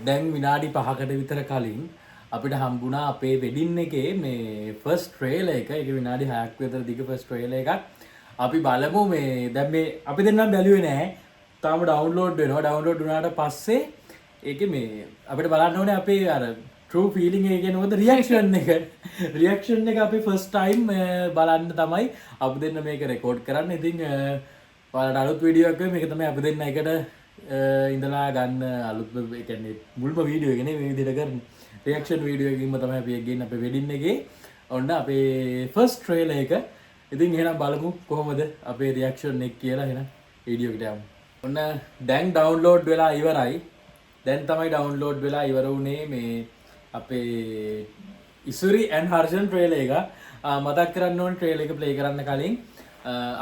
දැන් විනාඩි 5කට විතර කලින් අපිට හම්බුණා අපේ වෙඩින් එකේ මේ ෆස්ට් ට්‍රේලර් එක. ඒක විනාඩි 6ක් විතර දිග ෆස්ට් ට්‍රේලර් එකක්. අපි බලමු මේ දැන් මේ අපි දෙන්නම් බැලුවේ නෑ. තාම ඩවුන්ලෝඩ් වෙනවා. ඩවුන්ලෝඩ් වුණාට පස්සේ ඒකේ මේ අපිට බලන්න ඕනේ අපේ අර true feeling එක කියන්නේ මොකද රියැක්ෂන් එක. රියැක්ෂන් එක අපි ෆස්ට් ටයිම් බලන්න තමයි අපි දෙන්න මේක රෙකෝඩ් කරන්නේ. ඉතින් ඔයාලට අලුත් වීඩියෝ එකක් මේක තමයි අපි දෙන්න එකට ඉඳලා ගන්න අලුත් ඒ කියන්නේ මුල්ම වීඩියෝ එක නේ මේ විදිහට කරන්නේ. රියැක්ෂන් වීඩියෝ එකකින්ම තමයි අපි එක ගේන්නේ අපේ වෙඩින් එකේ. ඔන්න අපේ ෆස්ට් ට්‍රේලර් එක. ඉතින් එහෙනම් බලමු කොහොමද අපේ රියැක්ෂන් එක කියලා. එහෙනම් වීඩියෝ එකට යමු. ඔන්න දැන් ඩවුන්ලෝඩ් වෙලා ඉවරයි. දැන් තමයි ඩවුන්ලෝඩ් වෙලා ඉවර වුණේ මේ අපේ ඉසුරි ඇන් හර්ෂන් ට්‍රේලර් එක. මතක් කරන්න ඕනේ ට්‍රේලර් එක ප්ලේ කරන්න කලින්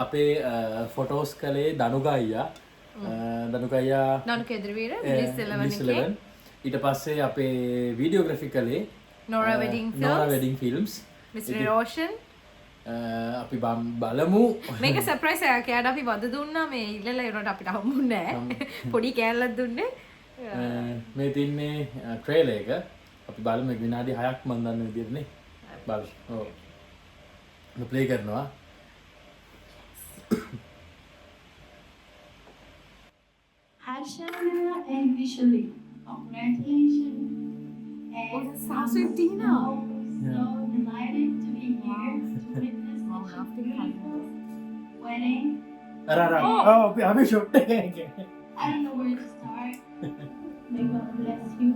අපේ ෆොටෝස් කලේ දනුක අයියා. දනුක එදිරිවීර මිනිස් 11 ඊට පස්සේ අපේ වීඩියෝග්‍රැෆි කලේ නෝරා වෙඩින් ෆිල්ම්ස් මිස්ටර් රෝෂන්. අපි බලමු මේක සර්ප්‍රයිස් එකක්. එයාට අපි වද දුන්නා මේ ඉල්ලලා ඒනට අපිට හම්බුන්නේ නැහැ. පොඩි කෑල්ලක් දුන්නේ. මේ තින්නේ ට්‍රේලර් එක. අපි බලමු විනාඩි 6ක් මන් දන්න විදිහට නේ. බලමු. ඔව්. ප්ලේ කරනවා. Harsha and visually. Congratulations. Oh, that's so sweet, Tina. So delighted to be here to witness such a great wedding. අපි ෂොට් එක I don't know where to start. May God bless you.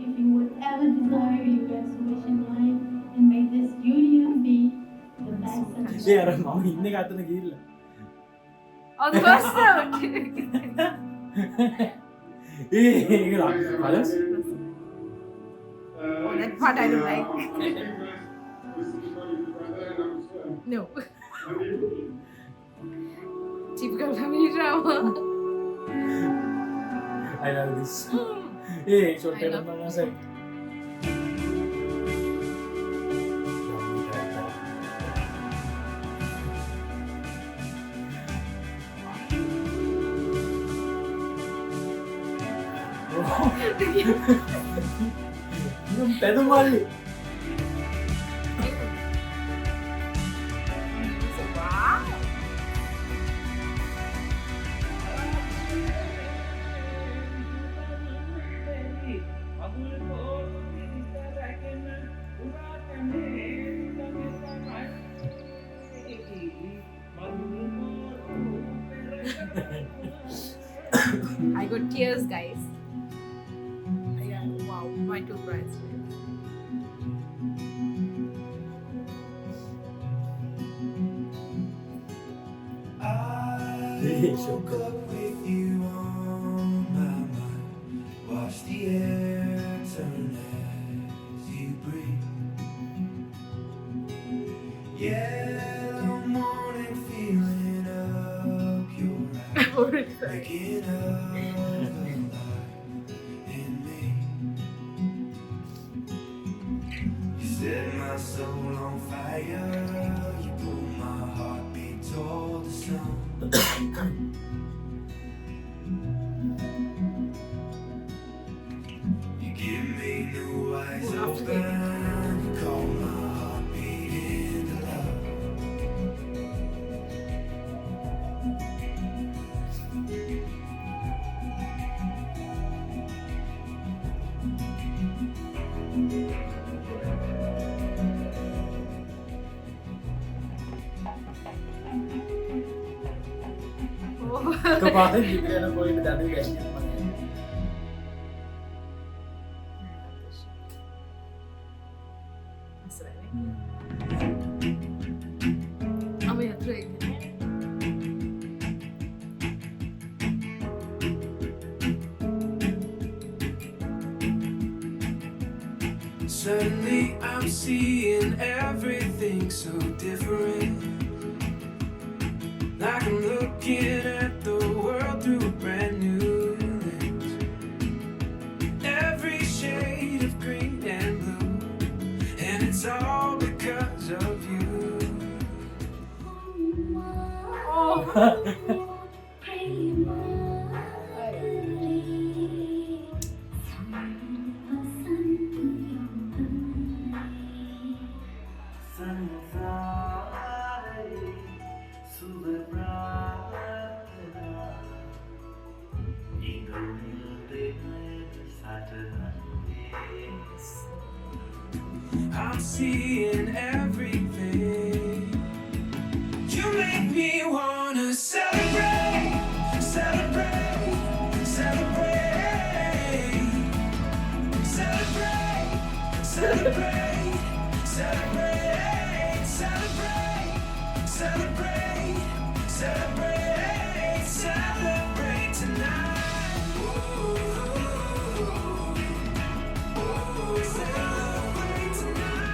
If you would ever desire, you guys wish in life, and may this union be the best of ඒ අර මම ඉන්නේ කතන ගිහිල්ලා On the first note. ඒක බලස් Oh, that part I don't like. No. Typical family drama. I love this. A shot එක මම ආසයි. පැදුමල්ලි I got tears, guys. Yeah, wow, my two bridesmaids. A shot එක with you on my mind. Watch the air turn as you breathe. Yeah, the morning feeling up your eyes. Waking up the light in me. You set my soul on fire. You pull my heartbeat toward the sun. You give me new eyes open. You call my heartbeat into love. කපාතේ ජීවිතේ යන කොයිද දන්නේ ගැස්සියක් මම. I'm a drink. Suddenly I'm seeing everything so different. Like I'm looking at the world through a brand new lens. Every shade of green and blue, and it's all because of you. could see in everything. You make me wanna celebrate, celebrate, celebrate, celebrate, celebrate, celebrate, celebrate, celebrate, celebrate, celebrate tonight. Celebrate tonight.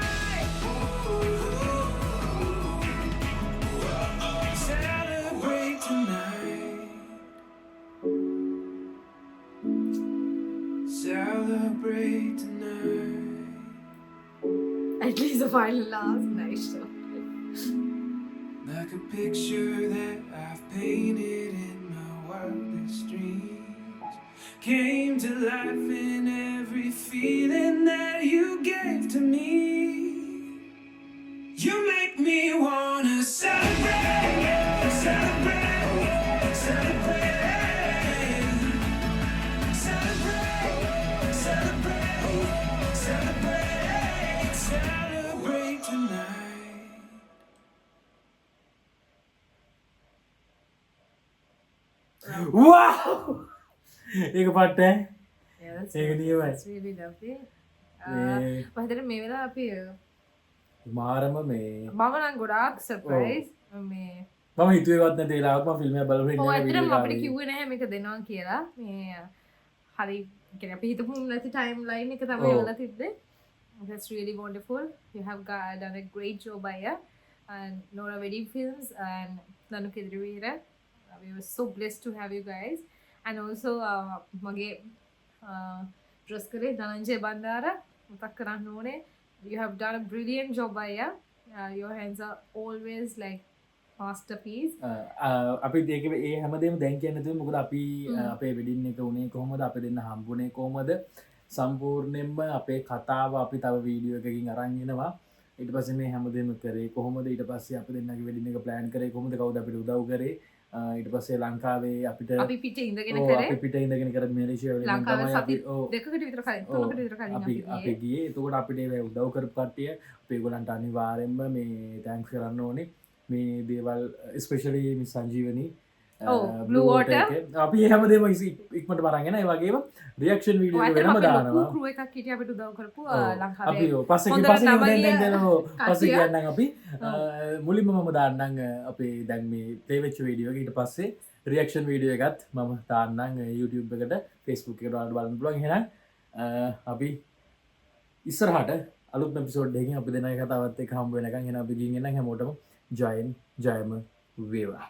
Celebrate tonight. Celebrate tonight. At least the final last nice show. Like a picture that I've painted in my wildest dreams, came to life in every feeling that you gave to me. You make me wanna celebrate, celebrate, celebrate, celebrate, celebrate, celebrate, celebrate tonight. wow ඒක පට්ට Yeah, that's ඒක නියමයි that's really lovely. මේ මහිතන මේ වෙලා අපි මාරම මේ මම නම් ගොඩාක් සර්ප්‍රයිස් මේ මම හිතුවේවත් නැති වෙලාවක ෆිල්ම් එක බලලා ඔව් ඉන්න ඇත්තටම අපිට කිව්වේ නැහැ මේක දෙනවා කියලා මේ හරි කියන්නේ අපි හිතපු නැති ටයිම් ලයින් එක තමයි ඔව්. වෙලා තිබ්බේ. That's really wonderful. You have done a great job, Aya, and Nora Wedding Films and Nanu Kedrivira. We were so blessed to have you guys. And also, mage dress kare Dhananjay Bandara, matak karanna one. You have done a brilliant job, Aya. Your hands are always like masterpiece. අපි ඒක ඒ හැමදේම දැන් කියන්න තුව මොකද අපි අපේ wedding එක උනේ කොහොමද අප දෙන්න හම්බුනේ කොහොමද සම්පූර්ණයෙන්ම අපේ කතාව අපි තව වීඩියෝ එකකින් අරන්ගෙනවා ඊට පස්සේ මේ හැමදේම කරේ කොහොමද ඊට පස්සේ අපි දෙන්නගේ වෙඩින් එක ප්ලෑන් කරේ කොහොමද කවුද අපිට උදව් කරේ ඊට පස්සේ ලංකාවේ අපිට අපි පිට ඉඳගෙන ඔව්, කරේ අපි පිට ඉඳගෙන කරත් මැලේසියාව වලින් ලංකාවේ තමයි අපි සති ඔව්, දෙකකට විතර කලින් ඔව්, තුනකට විතර කලින් අපි අපි අපි ගියේ. ගියේ එතකොට අපිට ඒ උදව් කරපු කට්ටිය අපි ඒගොල්ලන්ට අනිවාර්යෙන්ම මේ තෑන්ක්ස් කරන්න ඕනේ මේ දේවල් ස්පෙෂලි මිස් සංජීවනී ඔව්, Blue Water. අපි ඒ හැමදේම ඉක්මනට අරන් එනවා ඒ වගේම රියැක්ෂන් වීඩියෝ එක වෙනම දානවා crew එකක් හිටිය අපිට උදව් කරපු ඔව්. අපි ලංකාවේ ඔව්, පස්සේ හොඳට පස්සේ නම දැන් ගිය දැන් පස්සේ කට්ටිය. කියන්නම් අපි මුලින්ම මම දාන්නම් අපේ දැන් මේ ප්ලේ වෙච්ච වීඩියෝ එක ඊට පස්සේ රියැක්ෂන් වීඩියෝ එකත් මම දාන්නම් YouTube එකට Facebook එකට ඔයාලට බලන්න පුළුවන් එහෙනම් අපි ඉස්සරහට අලුත් එපිසෝඩ් එකකින් අපි දෙනයි කතාවත් එක්ක හම්බ වෙනකන් එහෙනම් අපි ගිහින් එන්නම් හැමෝටම ජයෙන් ජයම වේවා